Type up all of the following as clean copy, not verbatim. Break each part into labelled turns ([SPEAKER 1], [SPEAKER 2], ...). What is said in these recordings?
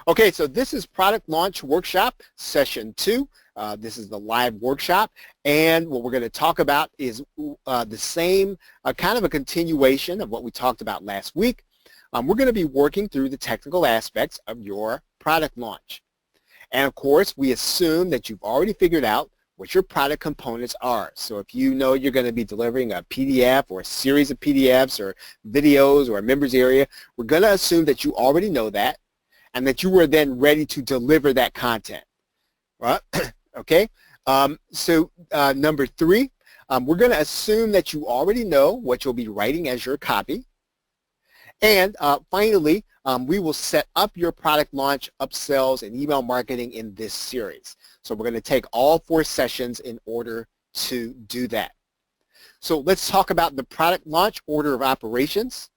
[SPEAKER 1] Okay, so this is Product Launch Workshop Session 2. This is the live workshop, and what we're going to talk about is the same, kind of a continuation of what we talked about last week. We're going to be working through the technical aspects of your product launch. And of course, we assume that you've already figured out what your product components are. So if you know you're going to be delivering a PDF or a series of PDFs or videos or a members area, we're going to assume that you already know that, and that you were then ready to deliver that content, right? Okay. Number 3, we're going to assume that you already know what you'll be writing as your copy. And finally, we will set up your product launch, upsells, and email marketing in this series. So we're going to take all 4 sessions in order to do that. So let's talk about the product launch order of operations.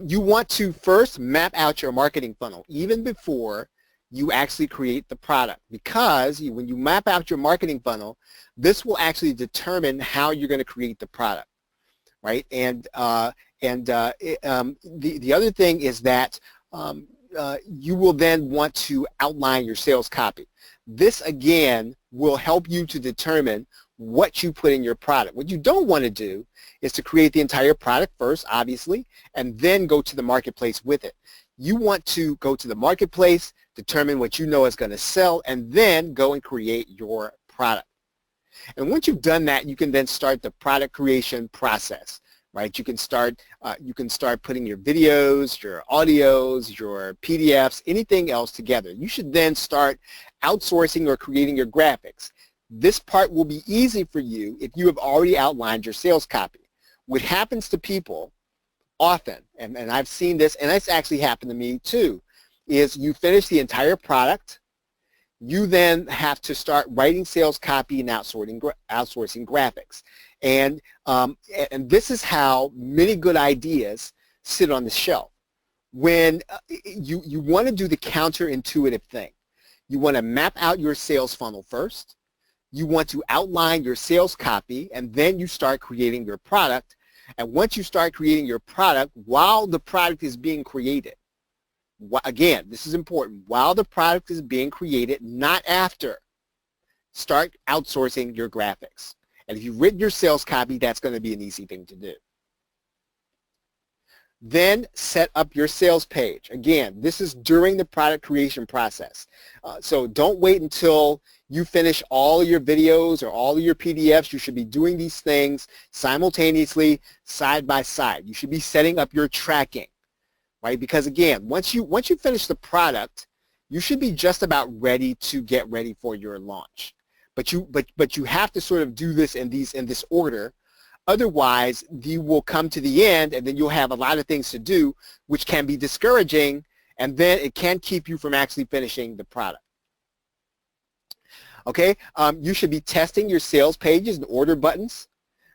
[SPEAKER 1] You want to first map out your marketing funnel even before you actually create the product, because when you map out your marketing funnel, this will actually determine how you're going to create the product, right? And the other thing is that you will then want to outline your sales copy. This again will help you to determine what you put in your product. What you don't want to do is to create the entire product first, obviously, and then go to the marketplace with it. You want to go to the marketplace, determine what you know is going to sell, and then go and create your product. And once you've done that, you can then start the product creation process, right? You can start putting your videos, your audios, your PDFs, anything else together. You should then start outsourcing or creating your graphics. This part will be easy for you if you have already outlined your sales copy. What happens to people often, and I've seen this, and it's actually happened to me too, is you finish the entire product, you then have to start writing sales copy and outsourcing graphics. And this is how many good ideas sit on the shelf. When you want to do the counterintuitive thing, you want to map out your sales funnel first, you want to outline your sales copy, and then you start creating your product. And once you start creating your product, while the product is being created, again, this is important, while the product is being created, not after, start outsourcing your graphics. And if you've written your sales copy, that's going to be an easy thing to do. Then set up your sales page. Again, this is during the product creation process. So don't wait until you finish all of your videos or all of your PDFs. You should be doing these things simultaneously, side by side. You should be setting up your tracking, right? Because again, once you finish the product, you should be just about ready to get ready for your launch. But you have to sort of do this in this order. Otherwise, you will come to the end, and then you'll have a lot of things to do, which can be discouraging, and then it can keep you from actually finishing the product. Okay, you should be testing your sales pages and order buttons,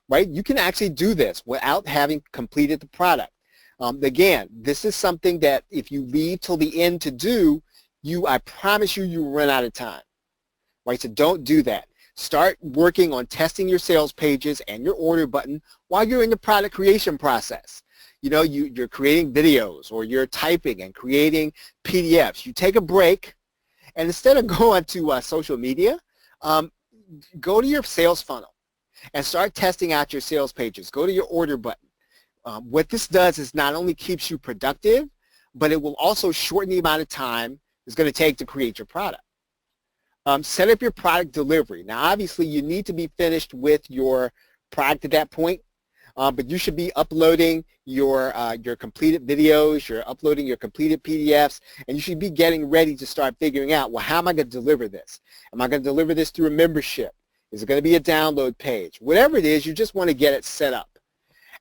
[SPEAKER 1] right? You can actually do this without having completed the product. Again, this is something that if you leave till the end to do, I promise you will run out of time, right? So don't do that. Start working on testing your sales pages and your order button while you're in the product creation process. You know, you're creating videos or you're typing and creating PDFs. You take a break, and instead of going to social media, go to your sales funnel and start testing out your sales pages. Go to your order button. What this does is not only keeps you productive, but it will also shorten the amount of time it's going to take to create your product. Set up your product delivery. Now, obviously, you need to be finished with your product at that point, but you should be uploading your completed videos, you're uploading your completed PDFs, and you should be getting ready to start figuring out, well, how am I going to deliver this? Am I going to deliver this through a membership? Is it going to be a download page? Whatever it is, you just want to get it set up.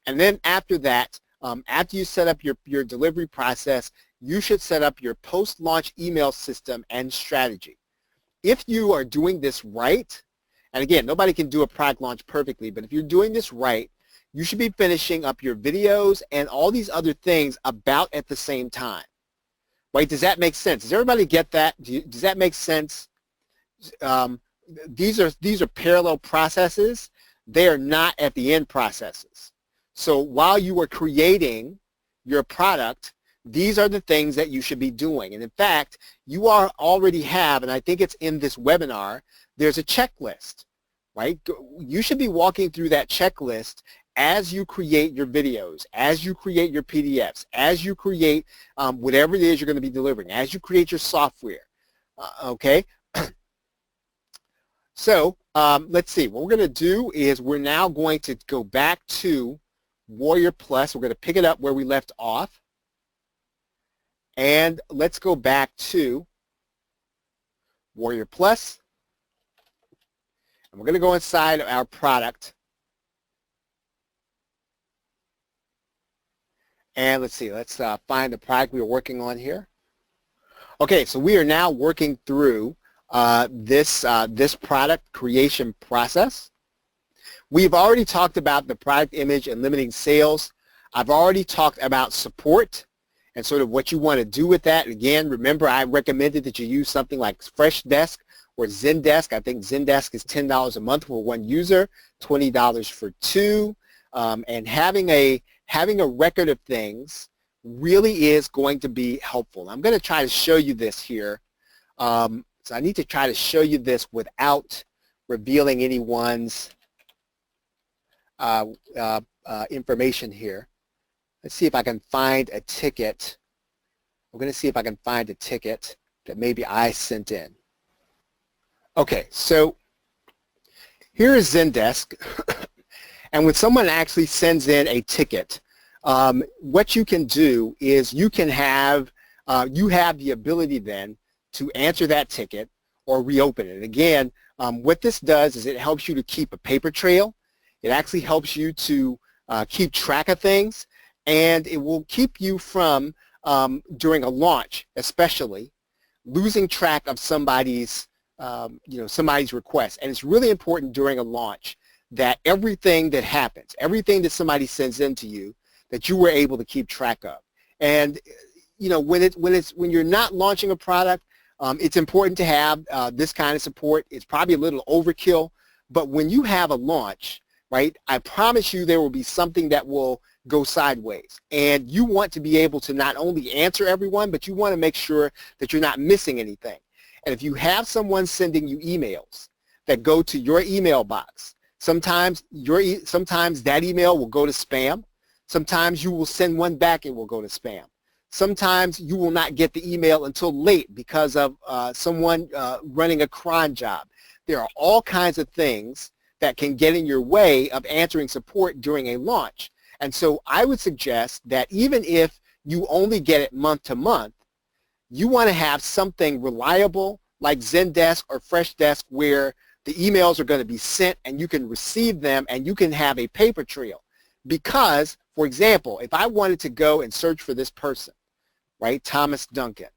[SPEAKER 1] And then after that, after you set up your delivery process, you should set up your post-launch email system and strategy. If you are doing this right, and again, nobody can do a product launch perfectly, but if you're doing this right, you should be finishing up your videos and all these other things about at the same time. Right? Does that make sense? Does everybody get that? Does that make sense? These are parallel processes. They are not at the end processes. So while you are creating your product, these are the things that you should be doing. And in fact, you already have, and I think it's in this webinar, there's a checklist, right? You should be walking through that checklist as you create your videos, as you create your PDFs, as you create whatever it is you're going to be delivering, as you create your software, okay? So let's see, what we're going to do is we're now going to go back to Warrior Plus. We're going to pick it up where we left off. And let's go back to Warrior Plus. And we're going to go inside of our product. And let's see, let's find the product we were working on here. Okay, so we are now working through this product creation process. We've already talked about the product image and limiting sales. I've already talked about support and sort of what you want to do with that. Again, remember I recommended that you use something like Freshdesk or Zendesk. I think Zendesk is $10 a month for one user, $20 for two. And having a record of things really is going to be helpful. I'm going to try to show you this here. So I need to try to show you this without revealing anyone's information here. Let's see if I can find a ticket. I'm going to see if I can find a ticket that maybe I sent in. Okay, so here is Zendesk. And when someone actually sends in a ticket, what you can do is you can have, you have the ability then to answer that ticket or reopen it. Again, what this does is it helps you to keep a paper trail. It actually helps you to keep track of things, and it will keep you from, during a launch especially, losing track of somebody's, somebody's request. And it's really important during a launch that everything that happens, everything that somebody sends in to you, that you were able to keep track of. And when you're not launching a product, it's important to have this kind of support. It's probably a little overkill, but when you have a launch, right, I promise you there will be something that will go sideways. And you want to be able to not only answer everyone, but you want to make sure that you're not missing anything. And if you have someone sending you emails that go to your email box, sometimes that email will go to spam. Sometimes you will send one back, it will go to spam. Sometimes you will not get the email until late because of someone running a cron job. There are all kinds of things that can get in your way of answering support during a launch. And so I would suggest that even if you only get it month to month, you want to have something reliable like Zendesk or Freshdesk where the emails are going to be sent and you can receive them and you can have a paper trail. Because, for example, if I wanted to go and search for this person, right, Thomas Duncan,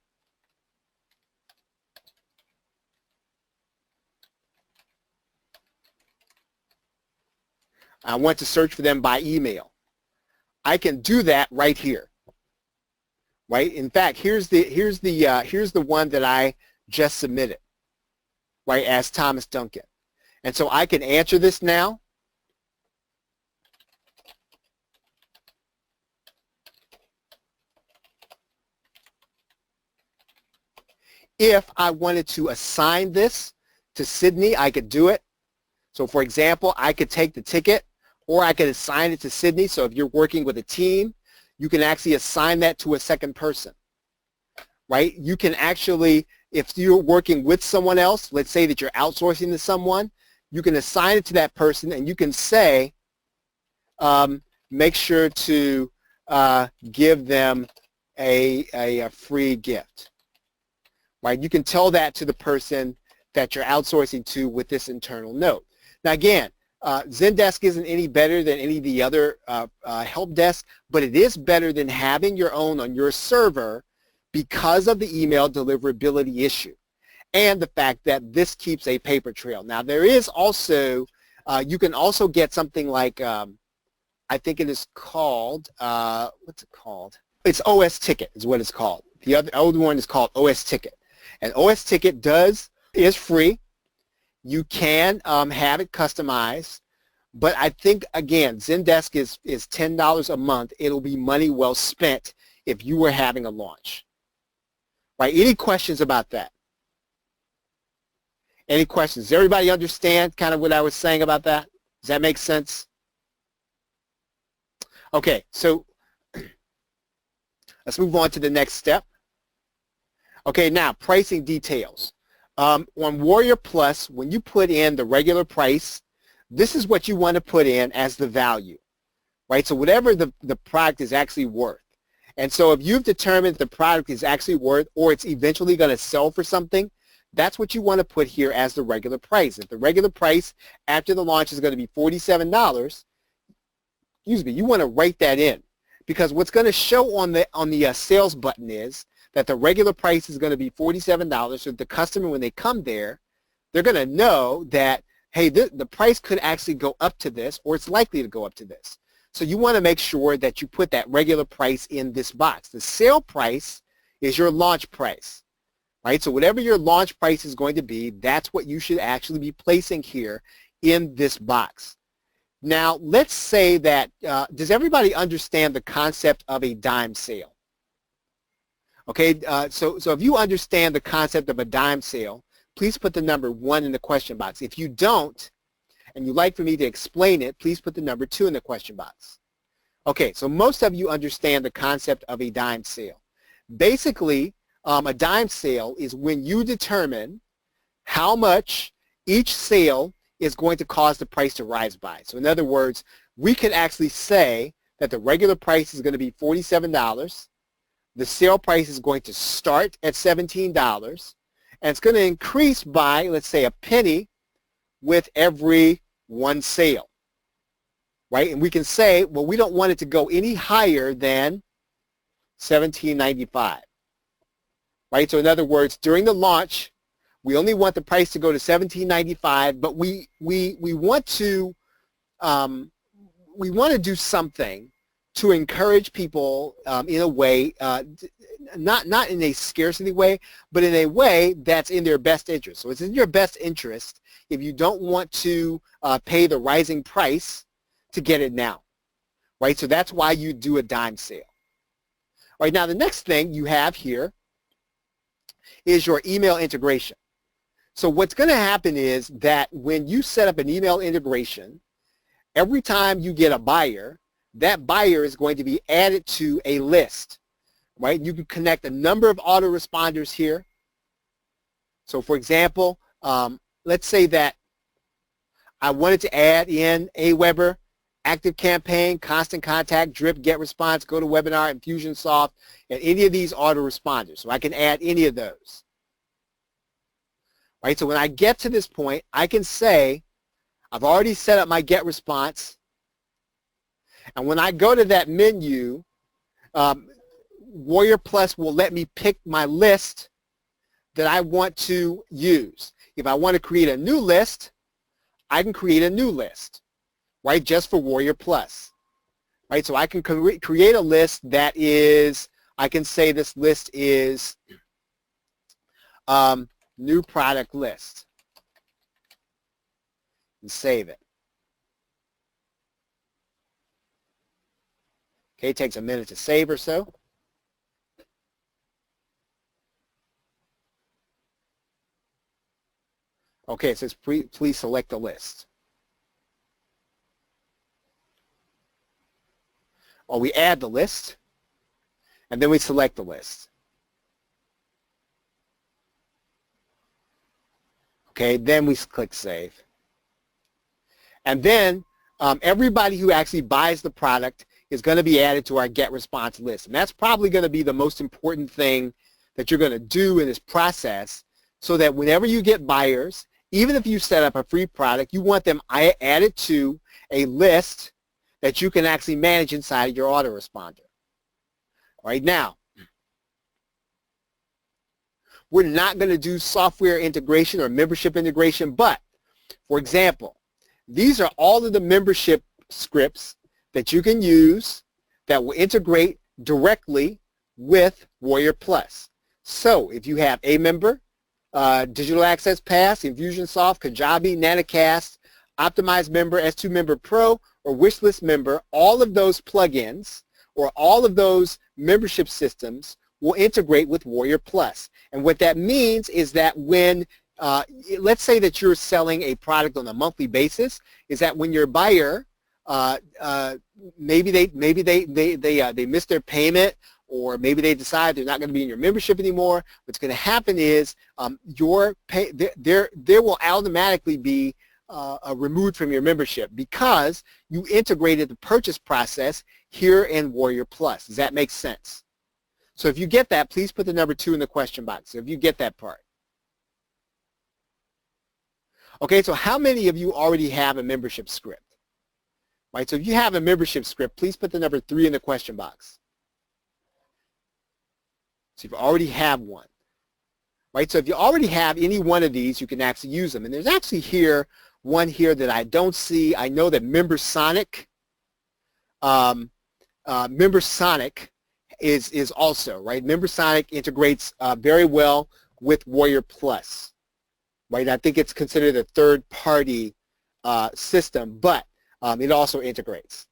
[SPEAKER 1] I want to search for them by email. I can do that right here, right? In fact, here's the one that I just submitted, right, as Thomas Duncan. And so I can answer this now. If I wanted to assign this to Sydney, I could do it. So for example, I could take the ticket or I could assign it to Sydney. So if you're working with a team, you can actually assign that to a second person, right? You can actually, if you're working with someone else, let's say that you're outsourcing to someone, you can assign it to that person and you can say, make sure to give them a free gift. Right? You can tell that to the person that you're outsourcing to with this internal note. Now again, Zendesk isn't any better than any of the other help desks, but it is better than having your own on your server because of the email deliverability issue and the fact that this keeps a paper trail. Now there is also, you can also get something like, I think it is called, what's it called? It's OS Ticket is what it's called. The other one is called OS Ticket. And OS Ticket is free. You can have it customized, but I think, again, Zendesk is $10 a month. It'll be money well spent if you were having a launch. Right? Any questions about that? Any questions? Does everybody understand kind of what I was saying about that? Does that make sense? Okay, so let's move on to the next step. Okay, now pricing details. On Warrior Plus, when you put in the regular price, this is what you want to put in as the value, right? So whatever the product is actually worth. And so if you've determined the product is actually worth or it's eventually going to sell for something, that's what you want to put here as the regular price. If the regular price after the launch is going to be $47, excuse me, you want to write that in, because what's going to show on the sales button is that the regular price is going to be $47. So the customer, when they come there, they're going to know that, hey, the price could actually go up to this, or it's likely to go up to this. So you want to make sure that you put that regular price in this box. The sale price is your launch price, right? So whatever your launch price is going to be, that's what you should actually be placing here in this box. Now, let's say that, does everybody understand the concept of a dime sale? Okay, so if you understand the concept of a dime sale, please put the number 1 in the question box. If you don't, and you'd like for me to explain it, please put the number 2 in the question box. Okay, so most of you understand the concept of a dime sale. Basically, a dime sale is when you determine how much each sale is going to cause the price to rise by. So in other words, we could actually say that the regular price is going to be $47. The sale price is going to start at $17, and it's going to increase by, let's say, a penny with every one sale, right? And we can say, well, we don't want it to go any higher than $17.95, right? So in other words, during the launch, we only want the price to go to $17.95, but we want to do something to encourage people in a way, not in a scarcity way, but in a way that's in their best interest. So it's in your best interest if you don't want to pay the rising price to get it now, right? So that's why you do a dime sale. All right, now the next thing you have here is your email integration. So what's going to happen is that when you set up an email integration, every time you get a buyer, that buyer is going to be added to a list, right? You can connect a number of autoresponders here. So for example, let's say that I wanted to add in Aweber, ActiveCampaign, Constant Contact, Drip, GetResponse, GoToWebinar, Infusionsoft, and any of these autoresponders. So I can add any of those. Right? So when I get to this point, I can say, I've already set up my GetResponse, and when I go to that menu, Warrior Plus will let me pick my list that I want to use. If I want to create a new list, I can create a new list, right, just for Warrior Plus. Right, so I can create a list that is, I can say this list is new product list, and save it. Okay, it takes a minute to save or so. Okay, it says please select the list. Or we add the list, and then we select the list. Okay, then we click Save. And then everybody who actually buys the product is going to be added to our GetResponse list. And that's probably going to be the most important thing that you're going to do in this process, so that whenever you get buyers, even if you set up a free product, you want them added to a list that you can actually manage inside of your autoresponder. All right, now, we're not going to do software integration or membership integration, but, for example, these are all of the membership scripts that you can use that will integrate directly with Warrior Plus. So if you have Amember, Digital Access Pass, Infusionsoft, Kajabi, Nanocast, Optimized Member, S2 Member Pro, or Wishlist Member, all of those plugins or all of those membership systems will integrate with Warrior Plus. And what that means is that when, let's say that you're selling a product on a monthly basis, is that when your buyer, maybe they miss their payment, or maybe they decide they're not going to be in your membership anymore, what's going to happen is there will automatically be removed from your membership because you integrated the purchase process here in Warrior Plus. Does that make sense? So if you get that, please put the number 2 in the question box. So if you get that part. Okay, so how many of you already have a membership script? Right, so if you have a membership script, please put the number 3 in the question box. So if you already have one. Right, so if you already have any one of these, you can actually use them. And there's actually one here that I don't see. I know that MemberSonic is also, right? MemberSonic integrates very well with Warrior Plus, right? I think it's considered a third-party system, but it also integrates.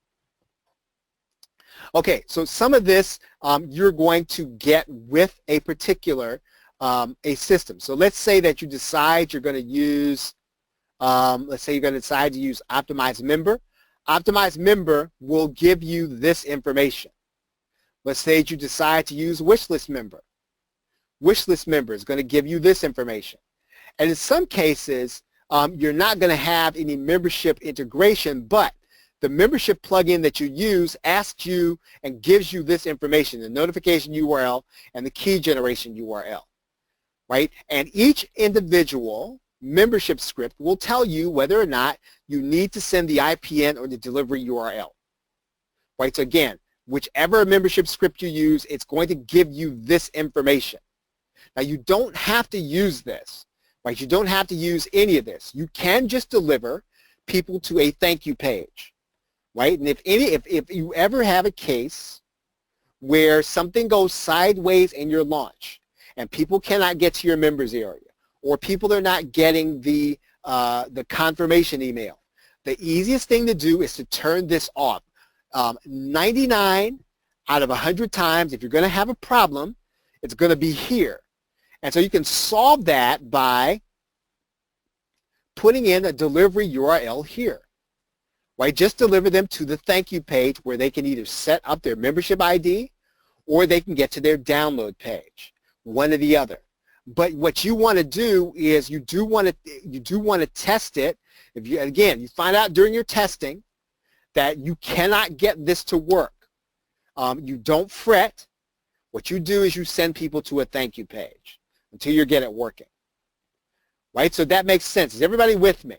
[SPEAKER 1] Okay, so some of this you're going to get with a particular a system. So let's say that you decide you're going to use, let's say you're going to decide to use Optimize Member. Optimize Member will give you this information. Let's say you decide to use Wishlist Member. Wishlist Member is going to give you this information. And in some cases, you're not going to have any membership integration, but the membership plugin that you use asks you and gives you this information, the notification URL and the key generation URL, right? And each individual membership script will tell you whether or not you need to send the IPN or the delivery URL, right? So again, whichever membership script you use, it's going to give you this information. Now you don't have to use this, right? You don't have to use any of this. You can just deliver people to a thank you page, right? And if you ever have a case where something goes sideways in your launch and people cannot get to your members area, or people are not getting the confirmation email, the easiest thing to do is to turn this off. 99 out of 100 times, if you're going to have a problem, it's going to be here. And so you can solve that by putting in a delivery URL here, right? Just deliver them to the thank you page where they can either set up their membership ID or they can get to their download page, one or the other. But what you want to do is you do want to test it. If you, again, you find out during your testing that you cannot get this to work, you don't fret. What you do is you send people to a thank you page until you get it working, right? So that makes sense. Is everybody with me?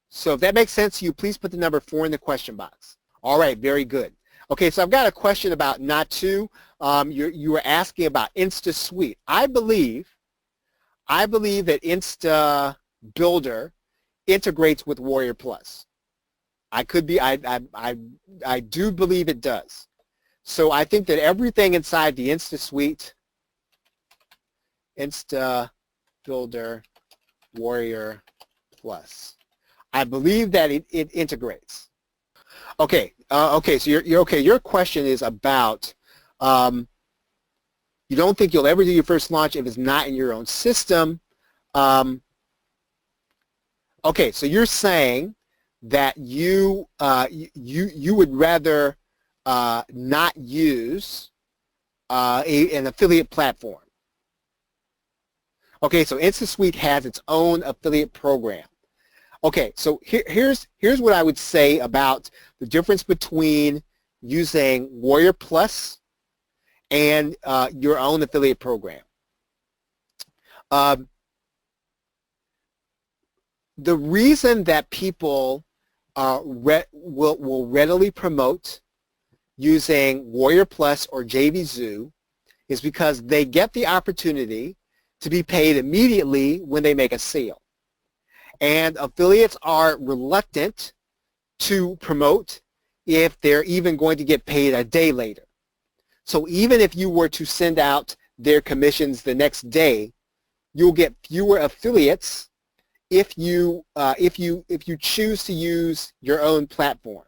[SPEAKER 1] So if that makes sense to you, please put the number 4 in the question box. All right, very good. Okay, so I've got a question about Natu. You were asking about InstaSuite. I believe that Insta Builder integrates with Warrior Plus. I do believe it does. So I think that everything inside the InstaSuite, Insta Builder, Warrior Plus, I believe that it integrates. Okay, okay. So your question is about you don't think you'll ever do your first launch if it's not in your own system. Okay, so you're saying that you would rather not use an affiliate platform. Okay, so InstaSuite has its own affiliate program. Okay, so here's what I would say about the difference between using Warrior Plus and your own affiliate program. The reason that people will readily promote using Warrior Plus or JVZoo is because they get the opportunity to be paid immediately when they make a sale. And affiliates are reluctant to promote if they're even going to get paid a day later. So even if you were to send out their commissions the next day, you'll get fewer affiliates if you choose to use your own platform,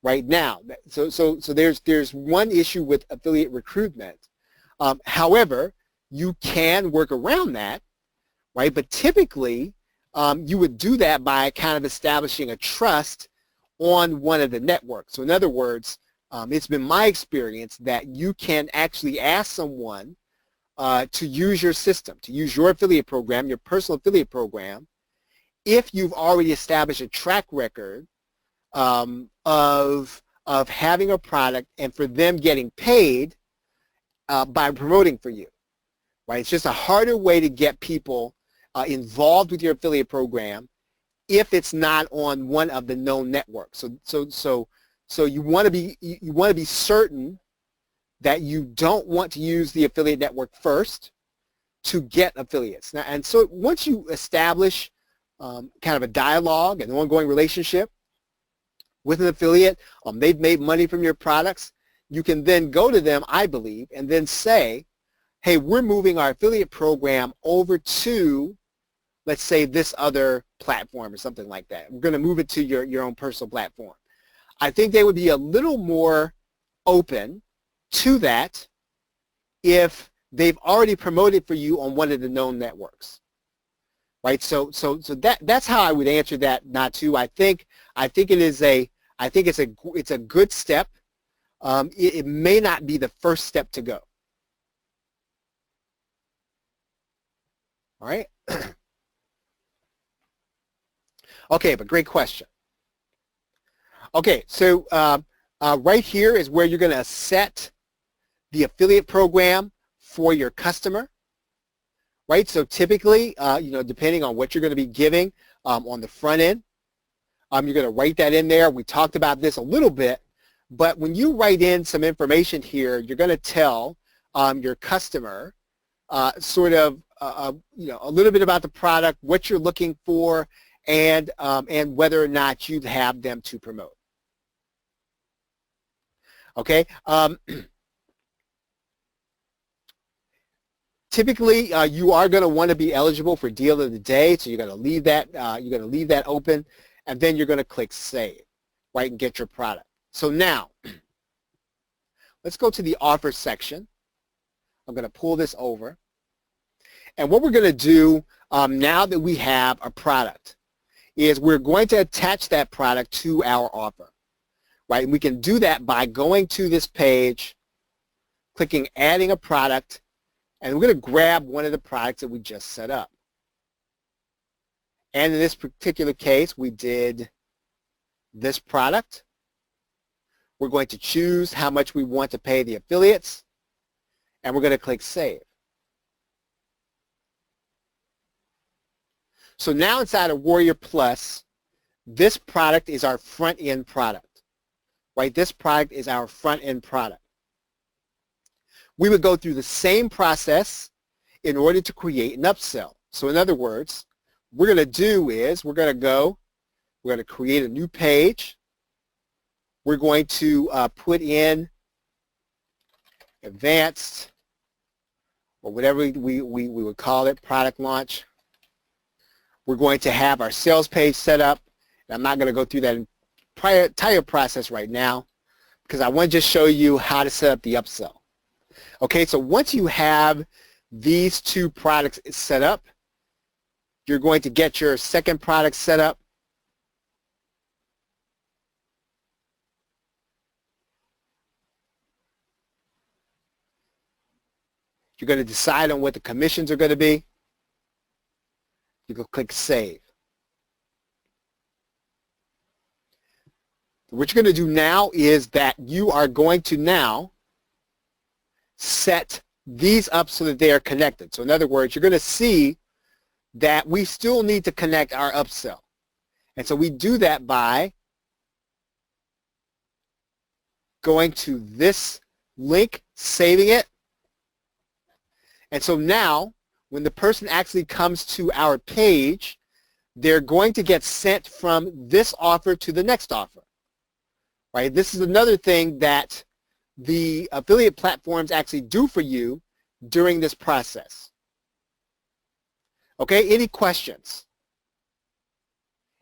[SPEAKER 1] right now. So there's one issue with affiliate recruitment. However, you can work around that, right? But typically, you would do that by kind of establishing a trust on one of the networks. So in other words, it's been my experience that you can actually ask someone to use your system, to use your affiliate program, your personal affiliate program, if you've already established a track record of having a product and for them getting paid by promoting for you, right? It's just a harder way to get people involved with your affiliate program if it's not on one of the known networks. So you want to be certain that you don't want to use the affiliate network first to get affiliates. Now, and so once you establish kind of a dialogue and an ongoing relationship with an affiliate, they've made money from your products, you can then go to them, I believe, and then say, hey, we're moving our affiliate program over to, let's say, this other platform or something like that. We're going to move it to your own personal platform. I think they would be a little more open to that if they've already promoted for you on one of the known networks, right? So that's how I would answer that. Natu. I think it's a good step. It may not be the first step to go. All right. Okay, but great question. Okay, so right here is where you're going to set the affiliate program for your customer, right? So typically, depending on what you're going to be giving on the front end, you're going to write that in there. We talked about this a little bit, but when you write in some information here, you're going to tell your customer sort of a little bit about the product, what you're looking for, and whether or not you'd have them to promote. Okay. Typically, you are going to want to be eligible for deal of the day, so you're going to leave that open, and then you're going to click save, right, and get your product. So now, let's go to the offer section. I'm going to pull this over, and what we're going to do now that we have a product is we're going to attach that product to our offer, right? And we can do that by going to this page, clicking adding a product, and we're going to grab one of the products that we just set up. And in this particular case, we did this product. We're going to choose how much we want to pay the affiliates, and we're going to click save. So now inside of Warrior Plus, this product is our front-end product, right? This product is our front-end product. We would go through the same process in order to create an upsell. So in other words, what we're going to do is we're going to create a new page. We're going to put in advanced, or whatever we would call it, product launch. We're going to have our sales page set up. And I'm not going to go through that entire process right now because I want to just show you how to set up the upsell. Okay, so once you have these two products set up, you're going to get your second product set up. You're going to decide on what the commissions are going to be. You can click save. What you're going to do now is that you are going to now set these up so that they are connected. So in other words, you're going to see that we still need to connect our upsell. And so we do that by going to this link, saving it. And so now, when the person actually comes to our page, they're going to get sent from this offer to the next offer, right? This is another thing that the affiliate platforms actually do for you during this process. Okay, any questions?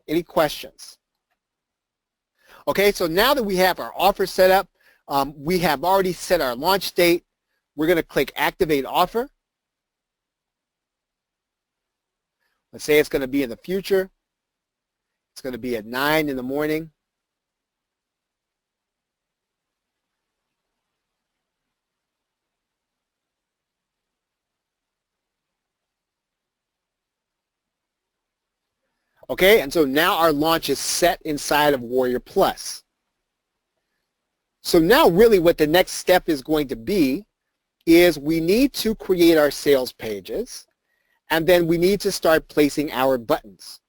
[SPEAKER 1] Any questions? Okay, so now that we have our offer set up, we have already set our launch date. We're going to click Activate Offer. Let's say it's going to be in the future. It's going to be at 9 in the morning. Okay, and so now our launch is set inside of Warrior Plus. So now really what the next step is going to be is we need to create our sales pages, and then we need to start placing our buttons.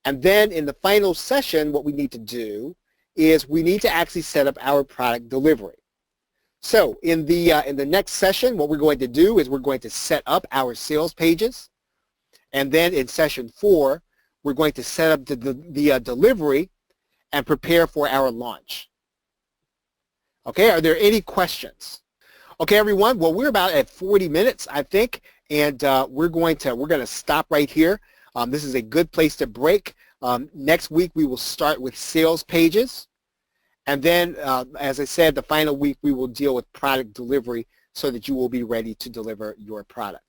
[SPEAKER 1] And then in the final session, what we need to do is we need to actually set up our product delivery. So in the next session, what we're going to do is we're going to set up our sales pages, and then in session 4, we're going to set up the delivery and prepare for our launch. Okay, are there any questions? Okay, everyone, well, we're about at 40 minutes, I think, and we're going to stop right here. This is a good place to break. Next week, we will start with sales pages, and then, as I said, the final week, we will deal with product delivery so that you will be ready to deliver your product.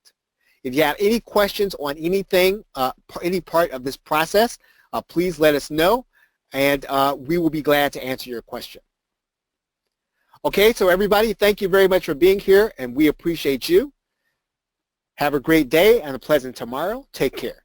[SPEAKER 1] If you have any questions on anything, any part of this process, please let us know, and we will be glad to answer your question. Okay, so everybody, thank you very much for being here, and we appreciate you. Have a great day and a pleasant tomorrow. Take care.